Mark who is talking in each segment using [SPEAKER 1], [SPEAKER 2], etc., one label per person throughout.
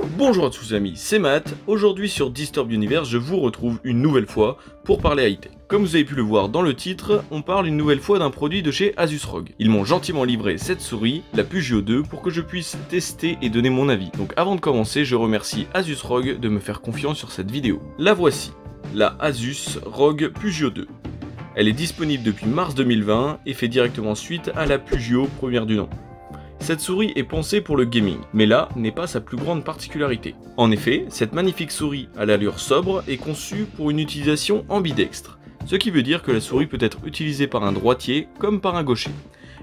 [SPEAKER 1] Bonjour à tous amis, c'est Matt. Aujourd'hui sur Disturb Universe, je vous retrouve une nouvelle fois pour parler high-tech. Comme vous avez pu le voir dans le titre, on parle une nouvelle fois d'un produit de chez Asus ROG. Ils m'ont gentiment livré cette souris, la Pugio 2, pour que je puisse tester et donner mon avis. Donc avant de commencer, je remercie Asus ROG de me faire confiance sur cette vidéo. La voici, la Asus ROG Pugio 2. Elle est disponible depuis mars 2020 et fait directement suite à la Pugio première du nom. Cette souris est pensée pour le gaming, mais là n'est pas sa plus grande particularité. En effet, cette magnifique souris à l'allure sobre est conçue pour une utilisation ambidextre, ce qui veut dire que la souris peut être utilisée par un droitier comme par un gaucher.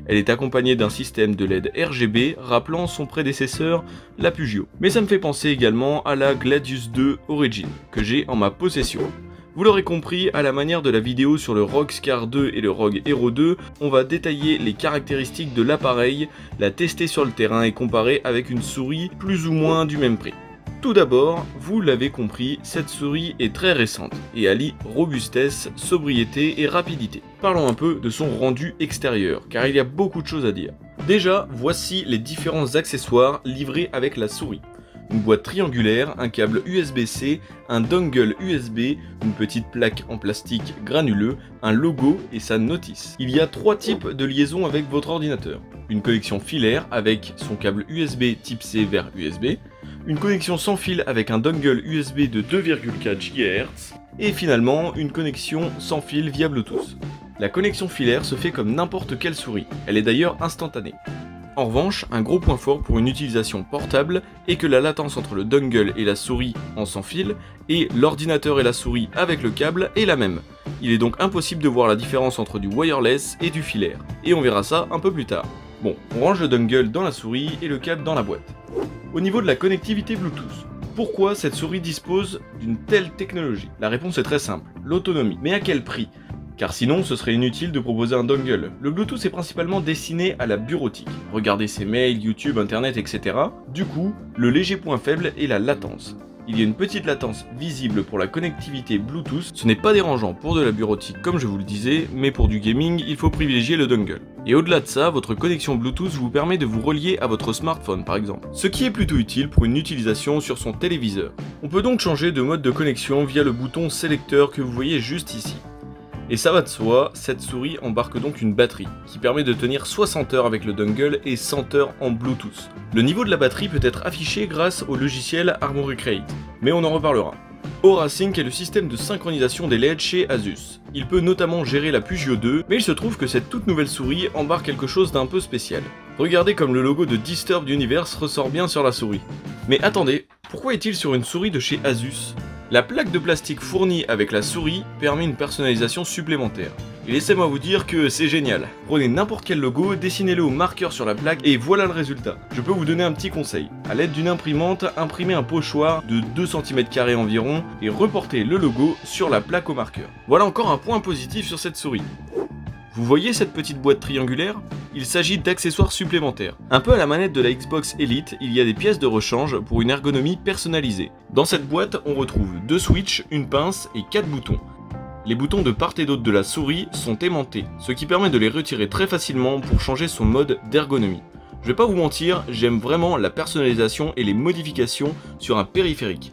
[SPEAKER 1] Elle est accompagnée d'un système de LED RGB rappelant son prédécesseur, la Pugio. Mais ça me fait penser également à la Gladius 2 Origin, que j'ai en ma possession. Vous l'aurez compris, à la manière de la vidéo sur le ROG Scar 2 et le ROG Hero 2, on va détailler les caractéristiques de l'appareil, la tester sur le terrain et comparer avec une souris plus ou moins du même prix. Tout d'abord, vous l'avez compris, cette souris est très récente et allie robustesse, sobriété et rapidité. Parlons un peu de son rendu extérieur, car il y a beaucoup de choses à dire. Déjà, voici les différents accessoires livrés avec la souris. Une boîte triangulaire, un câble USB-C, un dongle USB, une petite plaque en plastique granuleux, un logo et sa notice. Il y a 3 types de liaison avec votre ordinateur. Une connexion filaire avec son câble USB type C vers USB, une connexion sans fil avec un dongle USB de 2,4 GHz, et finalement une connexion sans fil via Bluetooth. La connexion filaire se fait comme n'importe quelle souris, elle est d'ailleurs instantanée. En revanche, un gros point fort pour une utilisation portable est que la latence entre le dongle et la souris en sans fil et l'ordinateur et la souris avec le câble est la même. Il est donc impossible de voir la différence entre du wireless et du filaire, et on verra ça un peu plus tard. Bon, on range le dongle dans la souris et le câble dans la boîte. Au niveau de la connectivité Bluetooth, pourquoi cette souris dispose d'une telle technologie? La réponse est très simple, l'autonomie. Mais à quel prix? Car sinon ce serait inutile de proposer un dongle. Le Bluetooth est principalement destiné à la bureautique, regardez ses mails, YouTube, internet, etc. Du coup, le léger point faible est la latence. Il y a une petite latence visible pour la connectivité Bluetooth, ce n'est pas dérangeant pour de la bureautique comme je vous le disais, mais pour du gaming, il faut privilégier le dongle. Et au-delà de ça, votre connexion Bluetooth vous permet de vous relier à votre smartphone par exemple, ce qui est plutôt utile pour une utilisation sur son téléviseur. On peut donc changer de mode de connexion via le bouton sélecteur que vous voyez juste ici. Et ça va de soi, cette souris embarque donc une batterie, qui permet de tenir 60 heures avec le dongle et 100 heures en Bluetooth. Le niveau de la batterie peut être affiché grâce au logiciel Armoury Crate, mais on en reparlera. Aura Sync est le système de synchronisation des LED chez Asus. Il peut notamment gérer la Pugio 2, mais il se trouve que cette toute nouvelle souris embarque quelque chose d'un peu spécial. Regardez comme le logo de Disturb Universe ressort bien sur la souris. Mais attendez, pourquoi est-il sur une souris de chez Asus ? La plaque de plastique fournie avec la souris permet une personnalisation supplémentaire. Et laissez-moi vous dire que c'est génial. Prenez n'importe quel logo, dessinez-le au marqueur sur la plaque et voilà le résultat. Je peux vous donner un petit conseil. À l'aide d'une imprimante, imprimez un pochoir de 2 cm² environ et reportez le logo sur la plaque au marqueur. Voilà encore un point positif sur cette souris. Vous voyez cette petite boîte triangulaire? Il s'agit d'accessoires supplémentaires. Un peu à la manette de la Xbox Elite, il y a des pièces de rechange pour une ergonomie personnalisée. Dans cette boîte, on retrouve 2 switches, une pince et 4 boutons. Les boutons de part et d'autre de la souris sont aimantés, ce qui permet de les retirer très facilement pour changer son mode d'ergonomie. Je vais pas vous mentir, j'aime vraiment la personnalisation et les modifications sur un périphérique.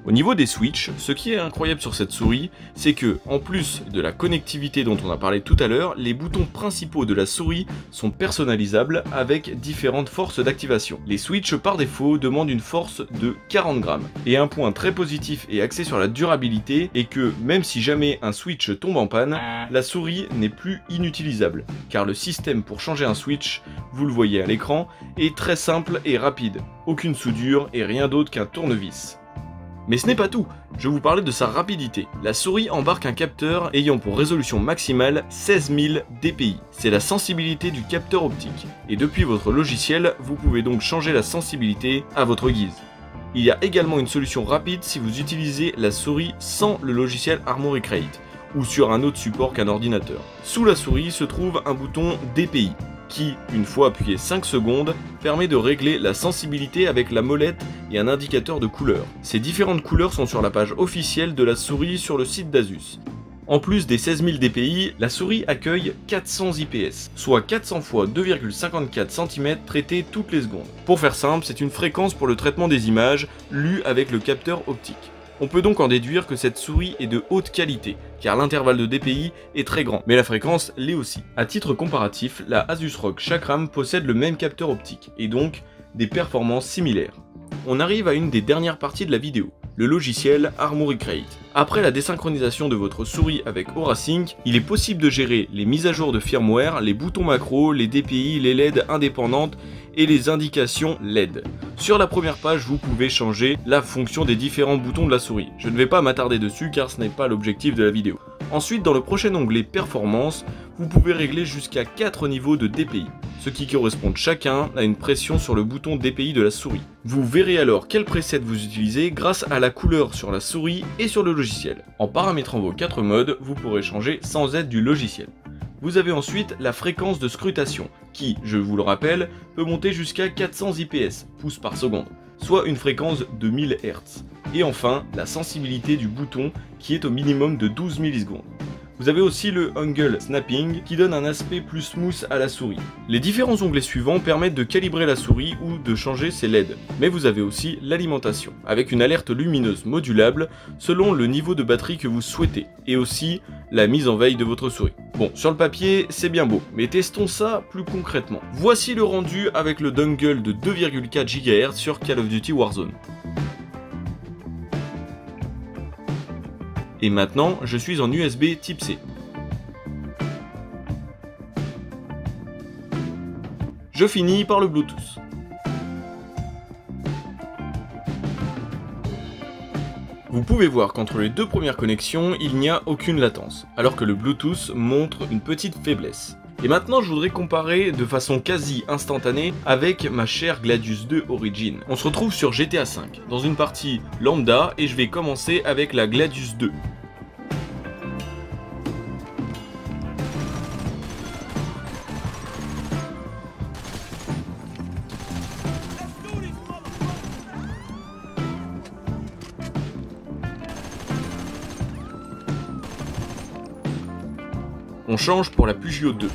[SPEAKER 1] Au niveau des switches, ce qui est incroyable sur cette souris, c'est que, en plus de la connectivité dont on a parlé tout à l'heure, les boutons principaux de la souris sont personnalisables avec différentes forces d'activation. Les switches par défaut demandent une force de 40 grammes. Et un point très positif et axé sur la durabilité est que, même si jamais un switch tombe en panne, la souris n'est plus inutilisable. Car le système pour changer un switch, vous le voyez à l'écran, est très simple et rapide. Aucune soudure et rien d'autre qu'un tournevis. Mais ce n'est pas tout, je vous parlais de sa rapidité. La souris embarque un capteur ayant pour résolution maximale 16 000 dpi. C'est la sensibilité du capteur optique. Et depuis votre logiciel, vous pouvez donc changer la sensibilité à votre guise. Il y a également une solution rapide si vous utilisez la souris sans le logiciel Armoury Crate, ou sur un autre support qu'un ordinateur. Sous la souris se trouve un bouton DPI, qui, une fois appuyé 5 secondes, permet de régler la sensibilité avec la molette et un indicateur de couleur. Ces différentes couleurs sont sur la page officielle de la souris sur le site d'Asus. En plus des 16 000 dpi, la souris accueille 400 IPS, soit 400 fois 2,54 cm traités toutes les secondes. Pour faire simple, c'est une fréquence pour le traitement des images lues avec le capteur optique. On peut donc en déduire que cette souris est de haute qualité, car l'intervalle de dpi est très grand, mais la fréquence l'est aussi. À titre comparatif, la Asus ROG Chakram possède le même capteur optique, et donc des performances similaires. On arrive à une des dernières parties de la vidéo, le logiciel Armoury Crate. Après la désynchronisation de votre souris avec AuraSync, il est possible de gérer les mises à jour de firmware, les boutons macro, les DPI, les LED indépendantes et les indications LED. Sur la première page, vous pouvez changer la fonction des différents boutons de la souris. Je ne vais pas m'attarder dessus car ce n'est pas l'objectif de la vidéo. Ensuite, dans le prochain onglet Performance, vous pouvez régler jusqu'à 4 niveaux de DPI, ce qui correspondent chacun à une pression sur le bouton DPI de la souris. Vous verrez alors quel preset vous utilisez grâce à la couleur sur la souris et sur le logiciel. En paramétrant vos 4 modes, vous pourrez changer sans aide du logiciel. Vous avez ensuite la fréquence de scrutation, qui, je vous le rappelle, peut monter jusqu'à 400 IPS, pouces par seconde, soit une fréquence de 1000 Hz. Et enfin, la sensibilité du bouton, qui est au minimum de 12 millisecondes. Vous avez aussi le Angle Snapping qui donne un aspect plus smooth à la souris. Les différents onglets suivants permettent de calibrer la souris ou de changer ses LED. Mais vous avez aussi l'alimentation, avec une alerte lumineuse modulable selon le niveau de batterie que vous souhaitez, et aussi la mise en veille de votre souris. Bon, sur le papier, c'est bien beau, mais testons ça plus concrètement. Voici le rendu avec le dongle de 2,4 GHz sur Call of Duty Warzone. Et maintenant, je suis en USB type C. Je finis par le Bluetooth. Vous pouvez voir qu'entre les deux premières connexions, il n'y a aucune latence, alors que le Bluetooth montre une petite faiblesse. Et maintenant, je voudrais comparer de façon quasi instantanée avec ma chère Gladius 2 Origin. On se retrouve sur GTA V, dans une partie lambda, et je vais commencer avec la Gladius 2. On change pour la Pugio 2.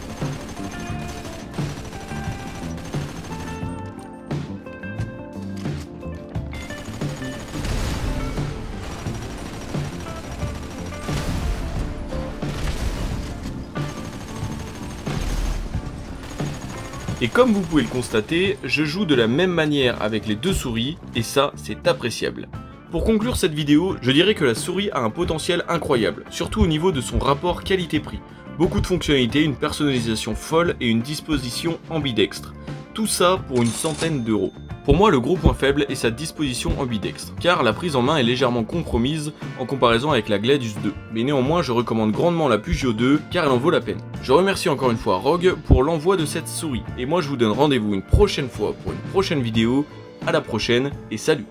[SPEAKER 1] Et comme vous pouvez le constater, je joue de la même manière avec les deux souris, et ça, c'est appréciable. Pour conclure cette vidéo, je dirais que la souris a un potentiel incroyable, surtout au niveau de son rapport qualité-prix. Beaucoup de fonctionnalités, une personnalisation folle et une disposition ambidextre. Tout ça pour une centaine d'euros. Pour moi, le gros point faible est sa disposition ambidextre, car la prise en main est légèrement compromise en comparaison avec la Gladius 2. Mais néanmoins, je recommande grandement la Pugio 2, car elle en vaut la peine. Je remercie encore une fois Rogue pour l'envoi de cette souris. Et moi, je vous donne rendez-vous une prochaine fois pour une prochaine vidéo. À la prochaine et salut!